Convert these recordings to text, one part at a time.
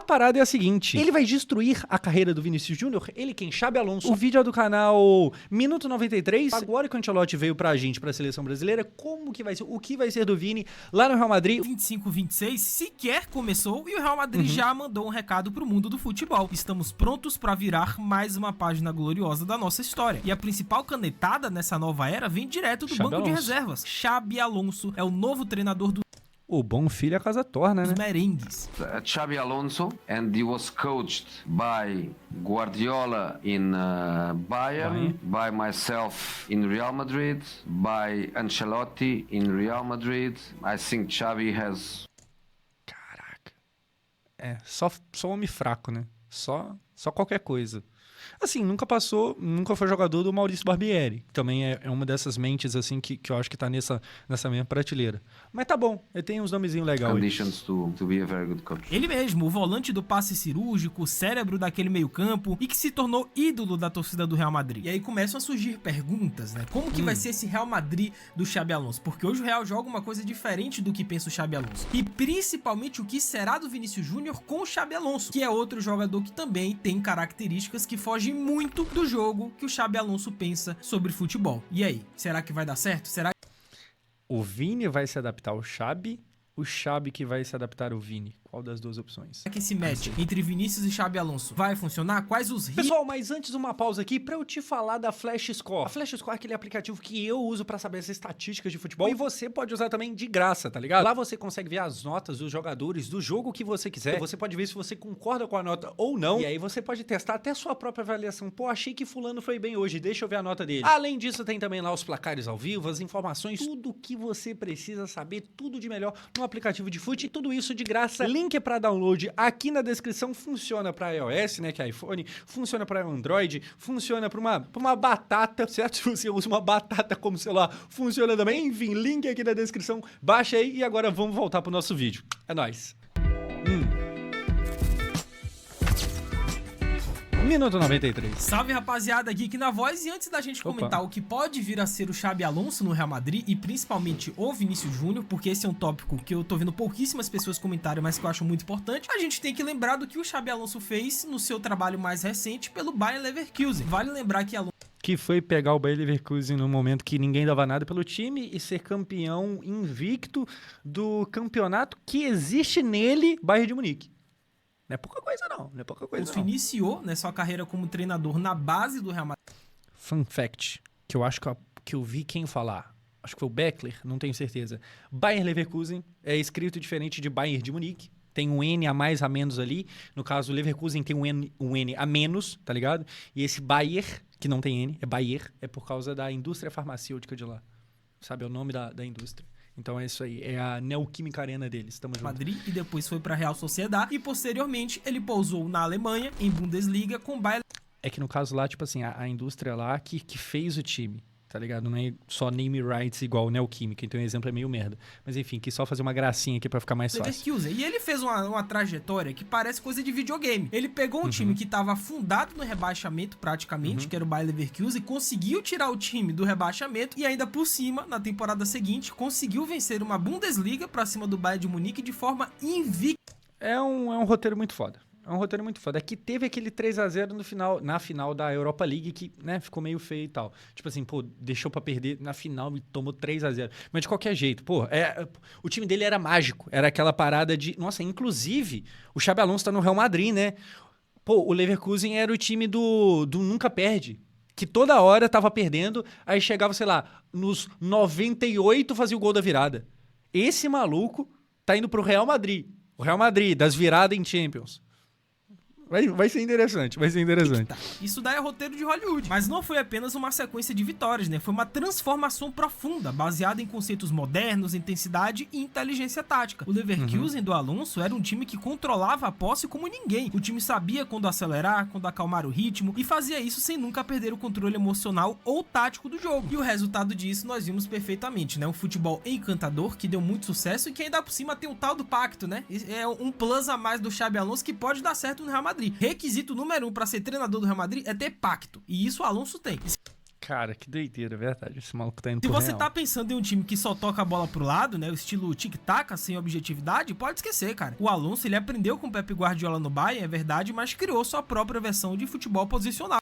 parada é a seguinte, ele vai destruir a carreira do Vinícius Júnior? Ele quem? Xabi Alonso. O vídeo é do canal Minuto 93. Agora que o Ancelotti veio pra gente, pra seleção brasileira, como que vai ser, o que vai ser do Vini lá no Real Madrid? 25-26 sequer começou e o Real Madrid já mandou um recado pro mundo do futebol. Estamos prontos pra virar mais uma página gloriosa da nossa história. E a principal canetada nessa nova era vem direto do Xabi banco de Alonso. reservas. Xabi Alonso é o novo treinador dos O bom filho a casa torna, né? merengues. Xabi Alonso, and he was coached by Guardiola in Bayern, by myself in Real Madrid, by Ancelotti in Real Madrid. I think Xabi has... Caraca. É, só homem fraco, né? Só qualquer coisa. Assim, nunca foi jogador do Maurício Barbieri. Também é uma dessas mentes, assim, que eu acho que tá nessa mesma prateleira. Mas tá bom, ele tem uns nomezinhos legais. conditions to be a very good coach. Ele mesmo, o volante do passe cirúrgico, o cérebro daquele meio-campo e que se tornou ídolo da torcida do Real Madrid. E aí começam a surgir perguntas, né? Como que vai ser esse Real Madrid do Xabi Alonso? Porque hoje o Real joga uma coisa diferente do que pensa o Xabi Alonso. E principalmente o que será do Vinícius Júnior com o Xabi Alonso, que é outro jogador que também tem características que fogem muito do jogo que o Xabi Alonso pensa sobre futebol. E aí, será que vai dar certo? Será O Vini vai se adaptar ao Xabi, o Xabi que vai se adaptar ao Vini? Qual das duas opções? que esse match entre Vinícius e Xabi Alonso vai funcionar? Quais os riscos? Pessoal, mas antes uma pausa aqui pra eu te falar da Flash Score. A Flash Score é aquele aplicativo que eu uso pra saber as estatísticas de futebol e você pode usar também de graça, tá ligado? Lá você consegue ver as notas dos jogadores do jogo que você quiser. Você pode ver se você concorda com a nota ou não. E aí você pode testar até a sua própria avaliação. Pô, achei que fulano foi bem hoje, deixa eu ver a nota dele. Além disso, tem também lá os placares ao vivo, as informações, tudo que você precisa saber, tudo de melhor no aplicativo de fute. Tudo isso de graça. Link pra download aqui na descrição. Funciona para iOS, né, que é iPhone, funciona para Android, funciona para uma batata, certo? Se você usa uma batata como celular, funciona também. Enfim, link aqui na descrição. Baixa aí e agora vamos voltar pro nosso vídeo. É nóis. Minuto 93. Salve, rapaziada, Geek na voz. E antes da gente comentar o que pode vir a ser o Xabi Alonso no Real Madrid e principalmente o Vinícius Júnior, porque esse é um tópico que eu tô vendo pouquíssimas pessoas comentarem, mas que eu acho muito importante, a gente tem que lembrar do que o Xabi Alonso fez no seu trabalho mais recente pelo Bayer Leverkusen. Vale lembrar que Alonso Que foi pegar o Bayer Leverkusen no momento que ninguém dava nada pelo time e ser campeão invicto do campeonato que existe nele, Bayern de Munique. Não é pouca coisa não, não é pouca coisa não. iniciou, né, sua carreira como treinador na base do Real Madrid. Fun fact, que eu acho que eu vi quem falar. Acho que foi o Beckler, não tenho certeza. Bayer Leverkusen é escrito diferente de Bayern de Munique. Tem um N a mais, a menos ali. No caso, o Leverkusen tem um N a menos, tá ligado? E esse Bayer, que não tem N, é Bayer, é por causa da indústria farmacêutica de lá. Sabe, é o nome da indústria. Então é isso aí, é a Neoquímica Arena deles, tamo junto. Madrid e depois foi para Real Sociedad e posteriormente ele pousou na Alemanha em Bundesliga com Bayer. É que no caso lá, tipo assim, a indústria lá que fez o time, tá ligado? Não é só name rights igual Neoquímica, então o exemplo é meio merda. Mas enfim, quis só fazer uma gracinha aqui pra ficar mais fácil. Leverkusen. E ele fez uma trajetória que parece coisa de videogame. Ele pegou um time que estava afundado no rebaixamento praticamente, que era o Bayer Leverkusen, conseguiu tirar o time do rebaixamento e ainda por cima, na temporada seguinte, conseguiu vencer uma Bundesliga pra cima do Bayern de Munique de forma invicta. É um roteiro muito foda. É um roteiro muito foda. É que teve aquele 3-0 na final da Europa League que, né, ficou meio feio e tal. Tipo assim, pô, deixou pra perder na final e tomou 3-0. Mas de qualquer jeito, pô, o time dele era mágico. Era aquela parada de... Nossa, inclusive, o Xabi Alonso tá no Real Madrid, né? Pô, o Leverkusen era o time do nunca perde. Que toda hora tava perdendo, aí chegava, sei lá, nos 98 fazia o gol da virada. Esse maluco tá indo pro Real Madrid. O Real Madrid, das viradas em Champions. Vai ser interessante, vai ser interessante. Isso daí é roteiro de Hollywood. Mas não foi apenas uma sequência de vitórias, né? Foi uma transformação profunda, baseada em conceitos modernos, intensidade e inteligência tática. O Leverkusen do Alonso era um time que controlava a posse como ninguém. O time sabia quando acelerar, quando acalmar o ritmo e fazia isso sem nunca perder o controle emocional ou tático do jogo. E o resultado disso nós vimos perfeitamente, né? Um futebol encantador que deu muito sucesso e que ainda por cima tem o tal do pacto, né? É um plus a mais do Xabi Alonso que pode dar certo no Real Madrid. Requisito número 1 para ser treinador do Real Madrid é ter pacto. E isso o Alonso tem. Cara, que doideira, é verdade. Esse maluco tá indo Se pro você Real. tá pensando em um time que só toca a bola pro lado, né, o estilo tic-tac, sem objetividade, pode esquecer, cara. O Alonso, ele aprendeu com o Pep Guardiola no Bayern, é verdade, mas criou sua própria versão de futebol posicional.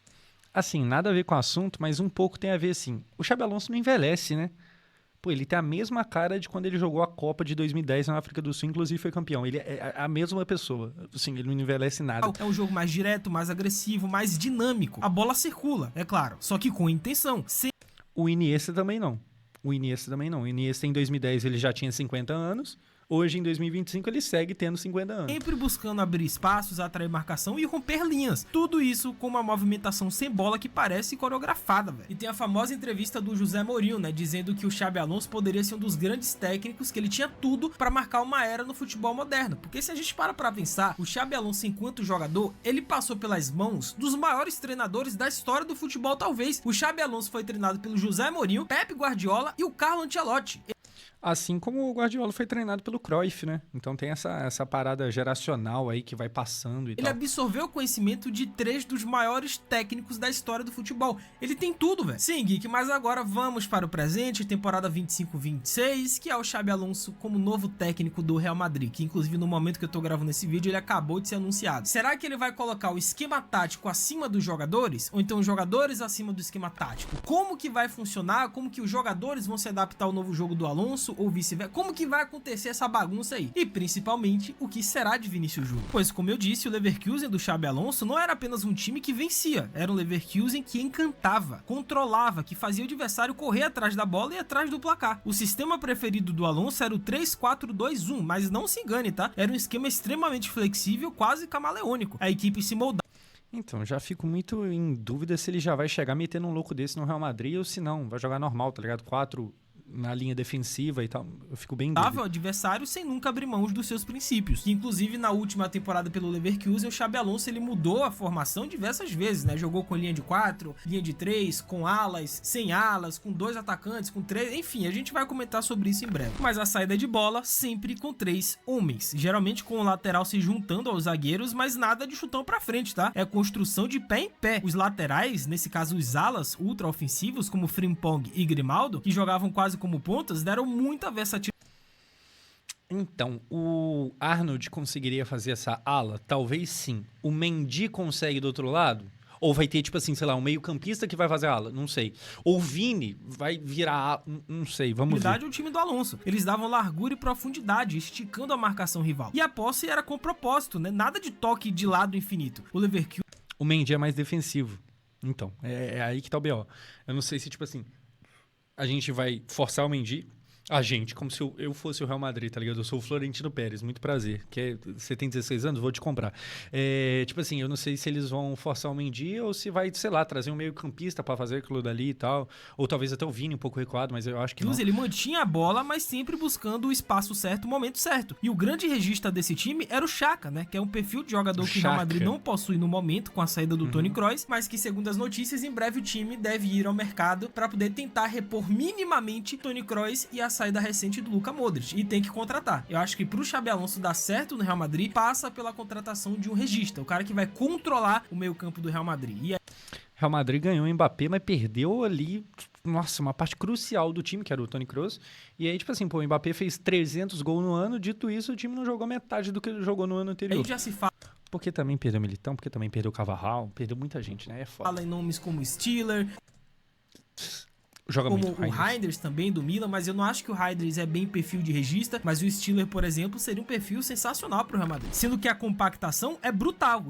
Assim, nada a ver com o assunto, mas um pouco tem a ver, assim. O Xabi Alonso não envelhece, né? Pô, ele tem a mesma cara de quando ele jogou a Copa de 2010 na África do Sul, inclusive foi campeão. Ele é a mesma pessoa. Assim, ele não envelhece nada. É um jogo mais direto, mais agressivo, mais dinâmico. A bola circula, é claro, só que com intenção. O Iniesta também não. O Iniesta em 2010 ele já tinha 50 anos. Hoje, em 2025, ele segue tendo 50 anos. Sempre buscando abrir espaços, atrair marcação e romper linhas. Tudo isso com uma movimentação sem bola que parece coreografada, velho. E tem a famosa entrevista do José Mourinho, né? Dizendo que o Xabi Alonso poderia ser um dos grandes técnicos, que ele tinha tudo pra marcar uma era no futebol moderno. Porque se a gente para pra pensar, o Xabi Alonso, enquanto jogador, ele passou pelas mãos dos maiores treinadores da história do futebol, talvez. O Xabi Alonso foi treinado pelo José Mourinho, Pep Guardiola e o Carlo Ancelotti. Assim como o Guardiola foi treinado pelo Cruyff, né? Então tem essa parada geracional aí que vai passando e Ele tal. absorveu o conhecimento de 3 dos maiores técnicos da história do futebol. Ele tem tudo, velho. Sim, Geek, mas agora vamos para o presente, temporada 25-26, que é o Xabi Alonso como novo técnico do Real Madrid, que inclusive no momento que eu tô gravando esse vídeo, ele acabou de ser anunciado. Será que ele vai colocar o esquema tático acima dos jogadores? Ou então os jogadores acima do esquema tático? Como que vai funcionar? Como que os jogadores vão se adaptar ao novo jogo do Alonso? Ou vice-versa, como que vai acontecer essa bagunça aí? E principalmente, o que será de Vinícius Júnior? Pois, como eu disse, o Leverkusen do Xabi Alonso não era apenas um time que vencia, era um Leverkusen que encantava, controlava, que fazia o adversário correr atrás da bola e atrás do placar. O sistema preferido do Alonso era o 3-4-2-1, mas não se engane, tá? Era um esquema extremamente flexível, quase camaleônico. A equipe se moldava. Então, já fico muito em dúvida se ele já vai chegar metendo um louco desse no Real Madrid ou se não, vai jogar normal, tá ligado? 4 na linha defensiva e tal, eu fico bem o adversário sem nunca abrir mãos dos seus princípios. Inclusive, na última temporada pelo Leverkusen, o Xabi Alonso ele mudou a formação diversas vezes, né? Jogou com linha de 4, linha de 3, com alas, sem alas, com 2 atacantes, com 3, enfim, a gente vai comentar sobre isso em breve. Mas a saída de bola sempre com 3 homens, geralmente com o lateral se juntando aos zagueiros, mas nada de chutão pra frente, tá? É construção de pé em pé. Os laterais, nesse caso os alas ultra ofensivos, como Frimpong e Grimaldo, que jogavam quase como pontas, deram muita versatilidade. Então, o Arnold conseguiria fazer essa ala? Talvez sim. O Mendy consegue do outro lado? Ou vai ter, tipo assim, sei lá, um meio-campista que vai fazer a ala? Não sei. Ou o Vini vai virar ala? Não sei, vamos ver. O time do Alonso. Eles davam largura e profundidade, esticando a marcação rival. E a posse era com propósito, né? Nada de toque de lado infinito. O Leverkusen... O Mendy é mais defensivo. Então, é aí que tá o B.O. Eu não sei se, tipo assim, a gente vai forçar o Mendy, como se eu fosse o Real Madrid, tá ligado? Eu sou o Florentino Pérez, muito prazer. Você tem 16 anos? Vou te comprar. Tipo assim, eu não sei se eles vão forçar o Mendy ou se vai, sei lá, trazer um meio campista pra fazer aquilo dali e tal. Ou talvez até o Vini um pouco recuado, mas eu acho que não. Ele mantinha a bola, mas sempre buscando o espaço certo, o momento certo. E o grande regista desse time era o Xhaka, né? Que é um perfil de jogador que o Real Madrid não possui no momento, com a saída do Toni Kroos, mas que, segundo as notícias, em breve o time deve ir ao mercado pra poder tentar repor minimamente Toni Kroos e a saída recente do Luka Modric, e tem que contratar. Eu acho que pro Xabi Alonso dar certo no Real Madrid, passa pela contratação de um regista, o cara que vai controlar o meio-campo do Real Madrid. E Real Madrid ganhou o Mbappé, mas perdeu ali, nossa, uma parte crucial do time, que era o Toni Kroos. E aí, tipo assim, pô, o Mbappé fez 300 gols no ano, dito isso, o time não jogou metade do que ele jogou no ano anterior. Aí já se fala... Porque também perdeu o Militão, porque também perdeu o Carvajal, perdeu muita gente, né? É foda. Fala em nomes como Stiller... Joga como muito, o Reinders também do Milan, mas eu não acho que o Reinders é bem perfil de regista, mas o Stiller, por exemplo, seria um perfil sensacional pro Real Madrid, sendo que a compactação é brutal.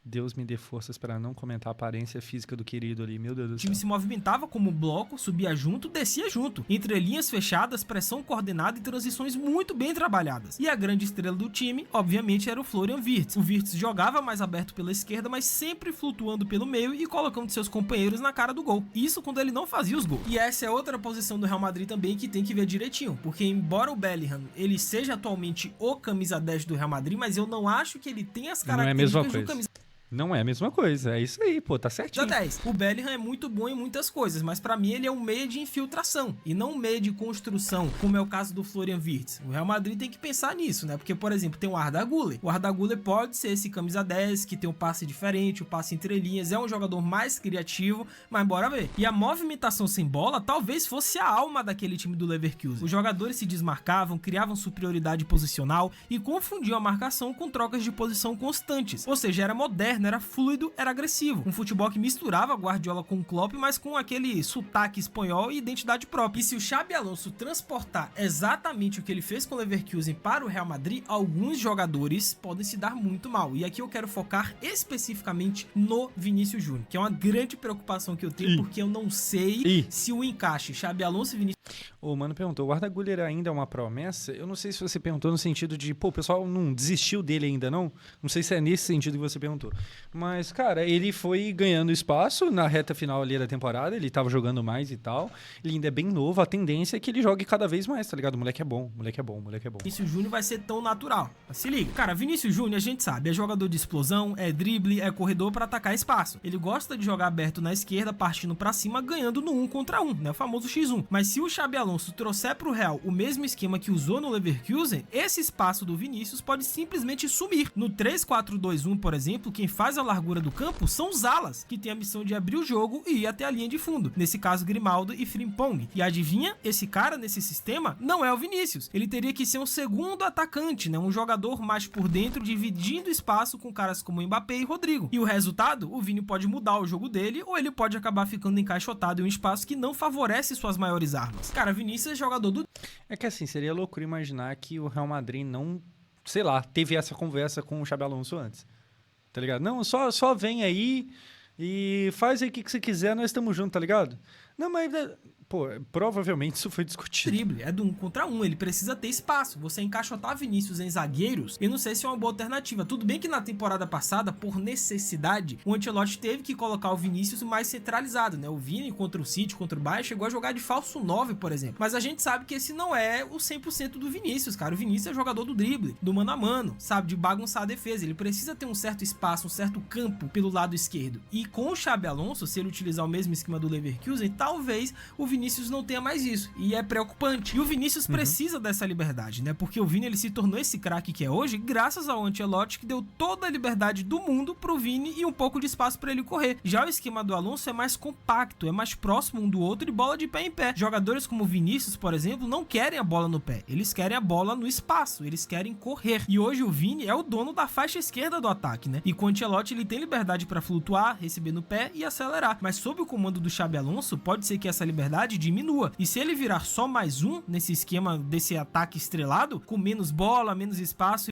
Deus me dê forças para não comentar a aparência física do querido ali, meu Deus do céu. O time se movimentava como bloco, subia junto, descia junto. Entre linhas fechadas, pressão coordenada e transições muito bem trabalhadas. E a grande estrela do time, obviamente, era o Florian Wirtz. O Wirtz jogava mais aberto pela esquerda, mas sempre flutuando pelo meio e colocando seus companheiros na cara do gol. Isso quando ele não fazia os gols. E essa é outra posição do Real Madrid também que tem que ver direitinho, porque embora o Bellingham, ele seja atualmente o camisa 10 do Real Madrid, mas eu não acho que ele tenha as características do camisa... Não é a mesma coisa, é isso aí, pô, tá certinho. 10. O Bellingham é muito bom em muitas coisas, mas pra mim ele é um meia de infiltração e não um meia de construção, como é o caso do Florian Wirtz. O Real Madrid tem que pensar nisso, né? Porque, por exemplo, tem o Arda Güler. O Arda Güler pode ser esse camisa 10, que tem um passe diferente, o passe entre linhas, é um jogador mais criativo, mas bora ver. E a movimentação sem bola talvez fosse a alma daquele time do Leverkusen. Os jogadores se desmarcavam, criavam superioridade posicional e confundiam a marcação com trocas de posição constantes. Ou seja, era moderno, era fluido, era agressivo. Um futebol que misturava Guardiola com o Klopp, mas com aquele sotaque espanhol e identidade própria. E se o Xabi Alonso transportar exatamente o que ele fez com o Leverkusen para o Real Madrid, alguns jogadores podem se dar muito mal. E aqui eu quero focar especificamente no Vinícius Júnior, que é uma grande preocupação que eu tenho, porque eu não sei se o encaixe Xabi Alonso e Vinícius... O mano perguntou, o Arda Güler ainda é uma promessa? Eu não sei se você perguntou no sentido de, pô, o pessoal não desistiu dele ainda não? Não sei se é nesse sentido que você perguntou. Mas, cara, ele foi ganhando espaço na reta final ali da temporada, ele tava jogando mais e tal. Ele ainda é bem novo, a tendência é que ele jogue cada vez mais, tá ligado? O moleque é bom, o moleque é bom, o moleque é bom. Vinícius Júnior vai ser tão natural. Mas se liga. Cara, Vinícius Júnior, a gente sabe, é jogador de explosão, é drible, é corredor pra atacar espaço. Ele gosta de jogar aberto na esquerda, partindo pra cima, ganhando no 1 contra 1, né? O famoso X1. Mas se o Xabi Alonso trouxer pro Real o mesmo esquema que usou no Leverkusen, esse espaço do Vinícius pode simplesmente sumir. No 3-4-2-1, por exemplo, quem faz a largura do campo são os alas, que tem a missão de abrir o jogo e ir até a linha de fundo. Nesse caso, Grimaldo e Frimpong. E adivinha? Esse cara nesse sistema não é o Vinícius. Ele teria que ser um segundo atacante, né? Um jogador mais por dentro, dividindo espaço com caras como Mbappé e Rodrigo. E o resultado? O Vini pode mudar o jogo dele ou ele pode acabar ficando encaixotado em um espaço que não favorece suas maiores armas. Cara, Vinícius é jogador do... É que assim, seria loucura imaginar que o Real Madrid não, sei lá, teve essa conversa com o Xabi Alonso antes. Tá ligado? Não, só vem aí e faz aí o que você quiser, nós estamos juntos, tá ligado? Não, mas... Pô, provavelmente isso foi discutido. Drible, é do 1 contra 1, ele precisa ter espaço. Você encaixotar Vinícius em zagueiros, eu não sei se é uma boa alternativa. Tudo bem que na temporada passada, por necessidade, o Ancelotti teve que colocar o Vinícius mais centralizado, né? O Vini contra o City, contra o Bayern, chegou a jogar de falso 9, por exemplo. Mas a gente sabe que esse não é o 100% do Vinícius, cara. O Vinícius é jogador do drible, do mano a mano, sabe? De bagunçar a defesa. Ele precisa ter um certo espaço, um certo campo pelo lado esquerdo. E com o Xabi Alonso, se ele utilizar o mesmo esquema do Leverkusen, talvez o Vinícius não tenha mais isso, e é preocupante. E o Vinícius precisa dessa liberdade, né? Porque o Vini, ele se tornou esse craque que é hoje graças ao Ancelotti, que deu toda a liberdade do mundo pro Vini e um pouco de espaço para ele correr. Já o esquema do Alonso é mais compacto, é mais próximo um do outro e bola de pé em pé. Jogadores como o Vinícius, por exemplo, não querem a bola no pé, eles querem a bola no espaço, eles querem correr. E hoje o Vini é o dono da faixa esquerda do ataque, né? E com o Ancelotti ele tem liberdade para flutuar, receber no pé e acelerar. Mas sob o comando do Xabi Alonso, pode ser que essa liberdade diminua. E se ele virar só mais um nesse esquema desse ataque estrelado, com menos bola, menos espaço...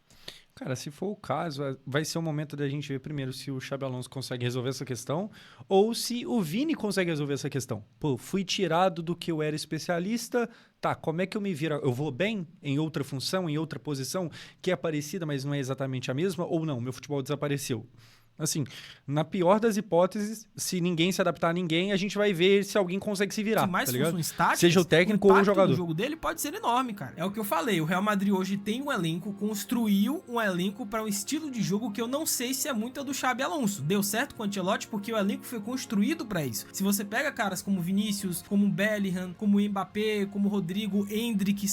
Cara, se for o caso, vai ser o momento da gente ver primeiro se o Xabi Alonso consegue resolver essa questão ou se o Vini consegue resolver essa questão. Pô, fui tirado do que eu era especialista, tá, como é que eu me viro? Eu vou bem em outra função, em outra posição, que é parecida, mas não é exatamente a mesma? Ou não, meu futebol desapareceu? Assim, na pior das hipóteses, se ninguém se adaptar a ninguém, a gente vai ver se alguém consegue se virar, mais tá ligado? funções táticas, seja o técnico ou o jogador. O jogo dele pode ser enorme, cara. É o que eu falei, o Real Madrid hoje tem um elenco, construiu um elenco para um estilo de jogo que eu não sei se é muito do Xabi Alonso. Deu certo com o Ancelotti porque o elenco foi construído para isso. Se você pega caras como Vinícius, como Bellingham, como Mbappé, como Rodrigo, Endrick,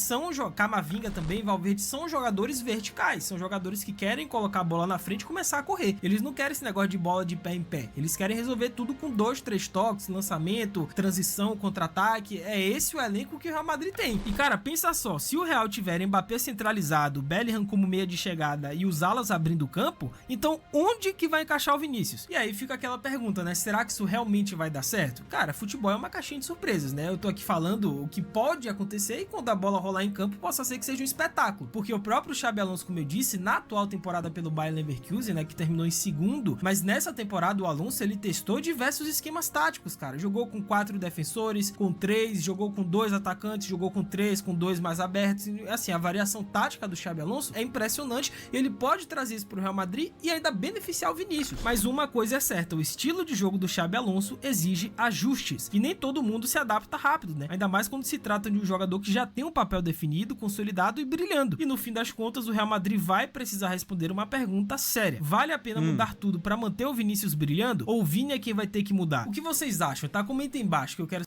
Camavinga também, Valverde, são jogadores verticais, são jogadores que querem colocar a bola na frente e começar a correr. Eles não querem esse negócio de bola de pé em pé. Eles querem resolver tudo com 2, 3 toques, lançamento, transição, contra-ataque. É esse o elenco que o Real Madrid tem. E, cara, pensa só, se o Real tiver Mbappé centralizado, Bellingham como meia de chegada e os alas abrindo o campo, então onde que vai encaixar o Vinícius? E aí fica aquela pergunta, né? Será que isso realmente vai dar certo? Cara, futebol é uma caixinha de surpresas, né? Eu tô aqui falando o que pode acontecer e quando a bola rolar em campo, possa ser que seja um espetáculo. Porque o próprio Xabi Alonso, como eu disse, na atual temporada pelo Bayer Leverkusen, né, que terminou em segundo, mas nessa temporada o Alonso ele testou diversos esquemas táticos, cara. Jogou com 4 defensores, com 3, jogou com 2 atacantes, jogou com 3, com 2 mais abertos. Assim, a variação tática do Xabi Alonso é impressionante. Ele pode trazer isso pro Real Madrid e ainda beneficiar o Vinícius. Mas uma coisa é certa, o estilo de jogo do Xabi Alonso exige ajustes e nem todo mundo se adapta rápido, né? Ainda mais quando se trata de um jogador que já tem um papel definido, consolidado e brilhando. E no fim das contas, o Real Madrid vai precisar responder uma pergunta séria. Vale a pena mudar tudo tudo pra manter o Vinícius brilhando? Ou o Vini é quem vai ter que mudar? O que vocês acham, tá? Comenta aí embaixo que eu quero...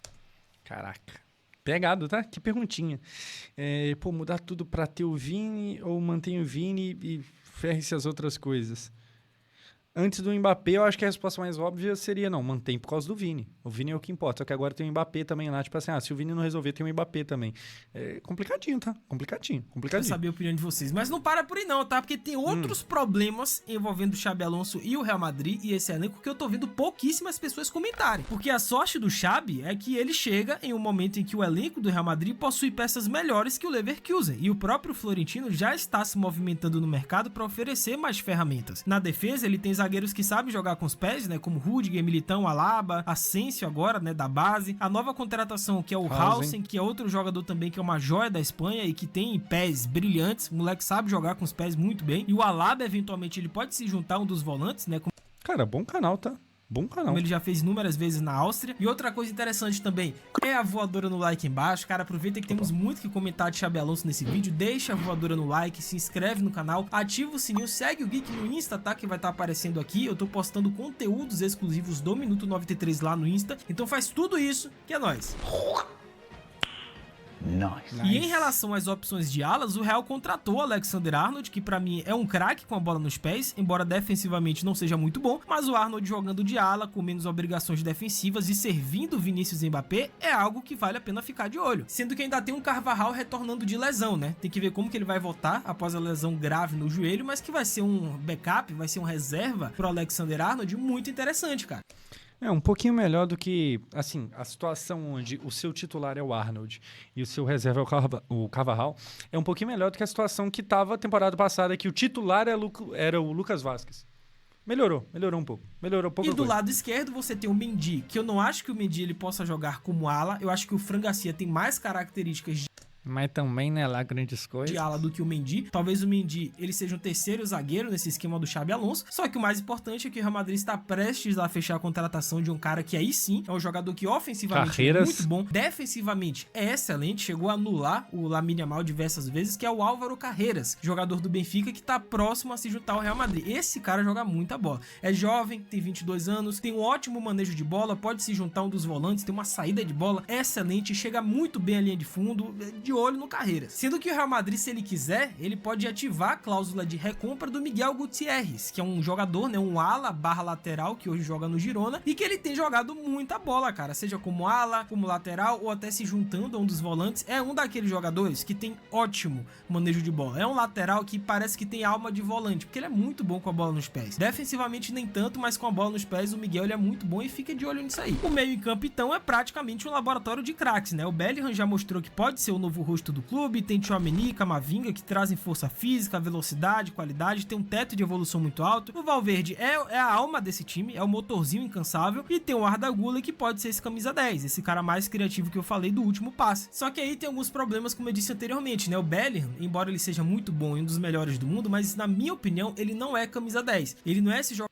Caraca. Pegado, tá? Que perguntinha. Mudar tudo pra ter o Vini ou mantém o Vini e ferre-se as outras coisas? Antes do Mbappé, eu acho que a resposta mais óbvia seria não, mantém por causa do Vini. O Vini é o que importa, só que agora tem o Mbappé também lá, tipo assim, se o Vini não resolver, tem o Mbappé também. É complicadinho, tá? Complicadinho. Quero saber a opinião de vocês. Mas não para por aí não, tá? Porque tem outros problemas envolvendo o Xabi Alonso e o Real Madrid e esse elenco que eu tô vendo pouquíssimas pessoas comentarem. Porque a sorte do Xabi é que ele chega em um momento em que o elenco do Real Madrid possui peças melhores que o Leverkusen. E o próprio Florentino já está se movimentando no mercado para oferecer mais ferramentas. Na defesa, ele tem zagueiros que sabem jogar com os pés, né? Como Rudiger, Militão, Alaba, Asensio agora, né? Da base. A nova contratação, que é o Hausen, que é outro jogador também que é uma joia da Espanha e que tem pés brilhantes. O moleque sabe jogar com os pés muito bem. E o Alaba, eventualmente, ele pode se juntar a um dos volantes, né? Cara, bom canal, tá? Bom canal. Como ele já fez inúmeras vezes na Áustria. E outra coisa interessante também é a voadora no like embaixo. Cara, aproveita que temos muito que comentar de Xabi Alonso nesse vídeo. Deixa a voadora no like, se inscreve no canal, ativa o sininho, segue o Geek no Insta, tá? Que vai estar aparecendo aqui. Eu tô postando conteúdos exclusivos do Minuto 93 lá no Insta. Então faz tudo isso que é nóis. Nice. E em relação às opções de alas, o Real contratou o Alexander-Arnold, que pra mim é um craque com a bola nos pés, embora defensivamente não seja muito bom, mas o Arnold jogando de ala, com menos obrigações defensivas e servindo o Vinícius e Mbappé é algo que vale a pena ficar de olho. Sendo que ainda tem um Carvajal retornando de lesão, né? Tem que ver como que ele vai voltar após a lesão grave no joelho, mas que vai ser um backup, vai ser um reserva pro Alexander-Arnold muito interessante, cara. É um pouquinho melhor do que, assim, a situação onde o seu titular é o Arnold e o seu reserva é o Carvajal, é um pouquinho melhor do que a situação que estava a temporada passada, que o titular era o Lucas Vazquez. Melhorou um pouco. E do lado esquerdo você tem o Mendy, que eu não acho que o Mendy ele possa jogar como ala, eu acho que o Fran Garcia tem mais características mas também, né, lá grandes coisas. De ala do que o Mendy. Talvez o Mendy ele seja um terceiro zagueiro nesse esquema do Xabi Alonso. Só que o mais importante é que o Real Madrid está prestes a fechar a contratação de um cara que aí sim é um jogador que ofensivamente é muito bom, defensivamente é excelente, chegou a anular o Lamine Yamal diversas vezes, que é o Álvaro Carreras, jogador do Benfica que está próximo a se juntar ao Real Madrid. Esse cara joga muita bola. É jovem, tem 22 anos, tem um ótimo manejo de bola, pode se juntar a um dos volantes, tem uma saída de bola excelente, chega muito bem à linha de fundo, de olho no Carreiras. Sendo que o Real Madrid, se ele quiser, ele pode ativar a cláusula de recompra do Miguel Gutierrez, que é um jogador, né, um ala barra lateral que hoje joga no Girona e que ele tem jogado muita bola, cara, seja como ala, como lateral ou até se juntando a um dos volantes. É um daqueles jogadores que tem ótimo manejo de bola. É um lateral que parece que tem alma de volante, porque ele é muito bom com a bola nos pés. Defensivamente nem tanto, mas com a bola nos pés o Miguel ele é muito bom e fica de olho nisso aí. O meio em campo então é praticamente um laboratório de craques, né? O Bellingham já mostrou que pode ser o novo rosto do clube, tem Tchouaméni e Camavinga que trazem força física, velocidade, qualidade, tem um teto de evolução muito alto. O Valverde é a alma desse time, é o motorzinho incansável, e tem o Arda Güler que pode ser esse camisa 10, esse cara mais criativo que eu falei do último passe. Só que aí tem alguns problemas, como eu disse anteriormente, né? O Bellingham, embora ele seja muito bom e um dos melhores do mundo, mas na minha opinião ele não é camisa 10. Ele não é esse jogador.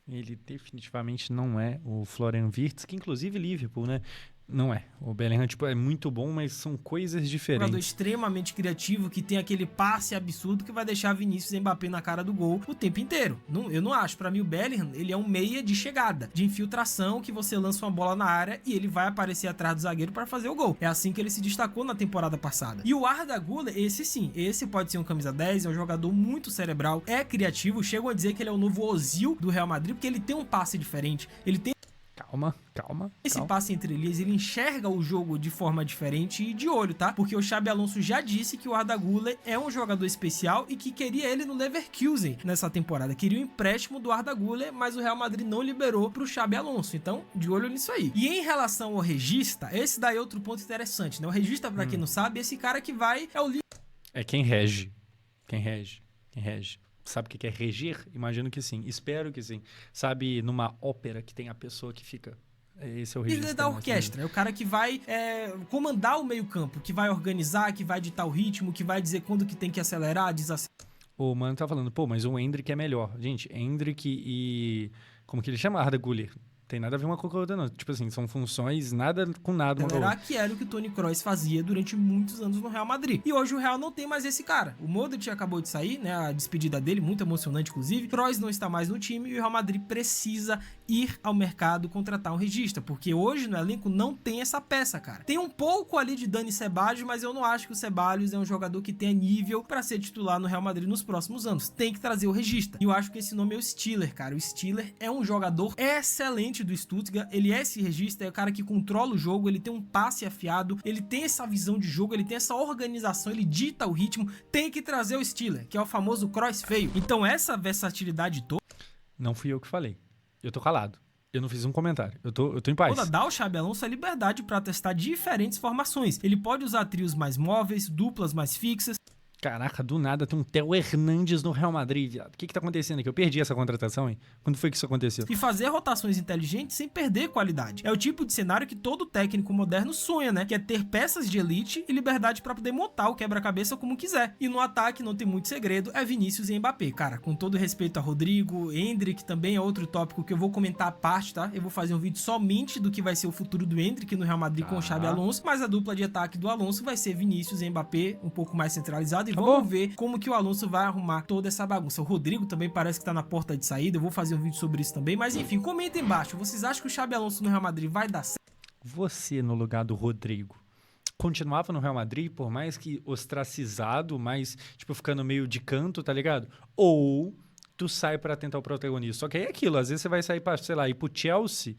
Ele definitivamente não é o Florian Wirtz, que inclusive Liverpool, né? Não é. O Bellingham, tipo, é muito bom, mas são coisas diferentes. Um jogador extremamente criativo, que tem aquele passe absurdo que vai deixar Vinícius e Mbappé na cara do gol o tempo inteiro. Eu não acho. Pra mim, o Bellingham, ele é um meia de chegada, de infiltração, que você lança uma bola na área e ele vai aparecer atrás do zagueiro pra fazer o gol. É assim que ele se destacou na temporada passada. E o Arda Güler, esse sim, esse pode ser um camisa 10, é um jogador muito cerebral, é criativo, chegam a dizer que ele é o novo Ozil do Real Madrid, porque ele tem um passe diferente, ele tem Calma. Esse passe entre linhas, ele enxerga o jogo de forma diferente e de olho, tá? Porque o Xabi Alonso já disse que o Arda Güler é um jogador especial e que queria ele no Leverkusen nessa temporada. Queria o empréstimo do Arda Güler, mas o Real Madrid não liberou pro Xabi Alonso. Então, de olho nisso aí. E em relação ao regista, esse daí é outro ponto interessante, né? O regista, pra quem não sabe, esse cara que vai... É quem rege. Quem rege. Sabe o que é reger? Imagino que sim. Espero que sim. Sabe, numa ópera que tem a pessoa que fica... Esse é o registro. Líder da orquestra. É o cara que vai comandar o meio campo, que vai organizar, que vai ditar o ritmo, que vai dizer quando que tem que acelerar, desacelerar. O mano tá falando, pô, mas o Endrick é melhor. Gente, Endrick e... Como que ele chama? Arda Güler. tem nada a ver uma com a outra, não. Tipo assim, são funções nada com nada uma com a outra. Que era o que o Toni Kroos fazia durante muitos anos no Real Madrid. E hoje o Real não tem mais esse cara. O Modric acabou de sair, né? A despedida dele, muito emocionante, inclusive. Kroos não está mais no time e o Real Madrid precisa ir ao mercado contratar um regista, porque hoje no elenco não tem essa peça, cara. Tem um pouco ali de Dani Ceballos, mas eu não acho que o Ceballos é um jogador que tenha nível para ser titular no Real Madrid nos próximos anos. Tem que trazer o regista. E eu acho que esse nome é o Stiller, cara. O Stiller é um jogador excelente do Stuttgart. Ele é esse regista, é o cara que controla o jogo, ele tem um passe afiado, ele tem essa visão de jogo, ele tem essa organização, ele dita o ritmo. Tem que trazer o Stiller, que é o famoso Kroos feio. Então essa versatilidade toda... Não fui eu que falei. Eu tô calado. Eu não fiz um comentário. Eu tô em paz. Dá ao Xabi Alonso a liberdade para testar diferentes formações. Ele pode usar trios mais móveis, duplas mais fixas. Caraca, do nada tem um Theo Hernandes no Real Madrid, viado. O que tá acontecendo aqui? Eu perdi essa contratação, hein? Quando foi que isso aconteceu? E fazer rotações inteligentes sem perder qualidade. É o tipo de cenário que todo técnico moderno sonha, né? Que é ter peças de elite e liberdade para poder montar o quebra-cabeça como quiser. E no ataque não tem muito segredo, é Vinícius e Mbappé. Cara, com todo respeito a Rodrigo, Endrick também é outro tópico que eu vou comentar à parte, tá? Eu vou fazer um vídeo somente do que vai ser o futuro do Endrick no Real Madrid com o Xabi Alonso, mas a dupla de ataque do Alonso vai ser Vinícius e Mbappé, um pouco mais centralizado. E vamos ver como que o Alonso vai arrumar toda essa bagunça. O Rodrigo também parece que tá na porta de saída. Eu vou fazer um vídeo sobre isso também. Mas enfim, comenta aí embaixo. Vocês acham que o Xabi Alonso no Real Madrid vai dar certo? Você no lugar do Rodrigo continuava no Real Madrid, por mais que ostracizado, mas tipo ficando meio de canto, tá ligado? Ou tu sai pra tentar o protagonismo. Só que aí é aquilo, às vezes você vai sair pra, sei lá, ir pro Chelsea.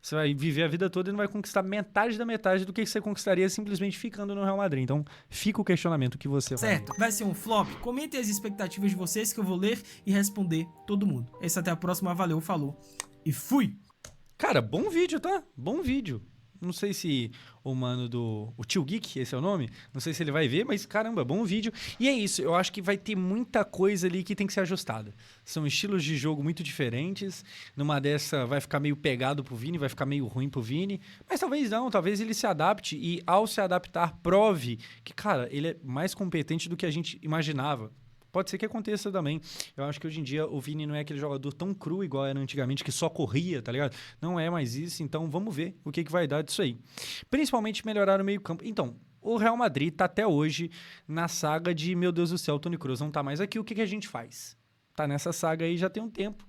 Você vai viver a vida toda e não vai conquistar metade da metade do que você conquistaria simplesmente ficando no Real Madrid. Então, fica o questionamento que você vai. Certo, vai ser um flop? Comentem as expectativas de vocês que eu vou ler e responder todo mundo. Esse até a próxima, valeu, falou e fui! Cara, bom vídeo, tá? Bom vídeo. Não sei se o mano do... O Tio Geek, esse é o nome? Não sei se ele vai ver, mas caramba, bom vídeo. E é isso, eu acho que vai ter muita coisa ali que tem que ser ajustada. São estilos de jogo muito diferentes. Numa dessa vai ficar meio pegado pro Vini, vai ficar meio ruim pro Vini. Mas talvez não, talvez ele se adapte e ao se adaptar prove que, cara, ele é mais competente do que a gente imaginava. Pode ser que aconteça também. Eu acho que hoje em dia o Vini não é aquele jogador tão cru igual era antigamente, que só corria, tá ligado? Não é mais isso, então vamos ver o que vai dar disso aí. Principalmente melhorar o meio-campo. Então, o Real Madrid tá até hoje na saga de, meu Deus do céu, o Toni Kroos não tá mais aqui, o que a gente faz? Tá nessa saga aí já tem um tempo.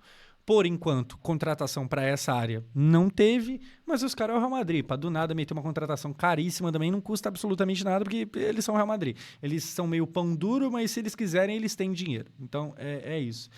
Por enquanto, contratação para essa área não teve, mas os caras é o Real Madrid. Para do nada meter uma contratação caríssima também não custa absolutamente nada, porque eles são o Real Madrid. Eles são meio pão duro, mas se eles quiserem, eles têm dinheiro. Então, é isso.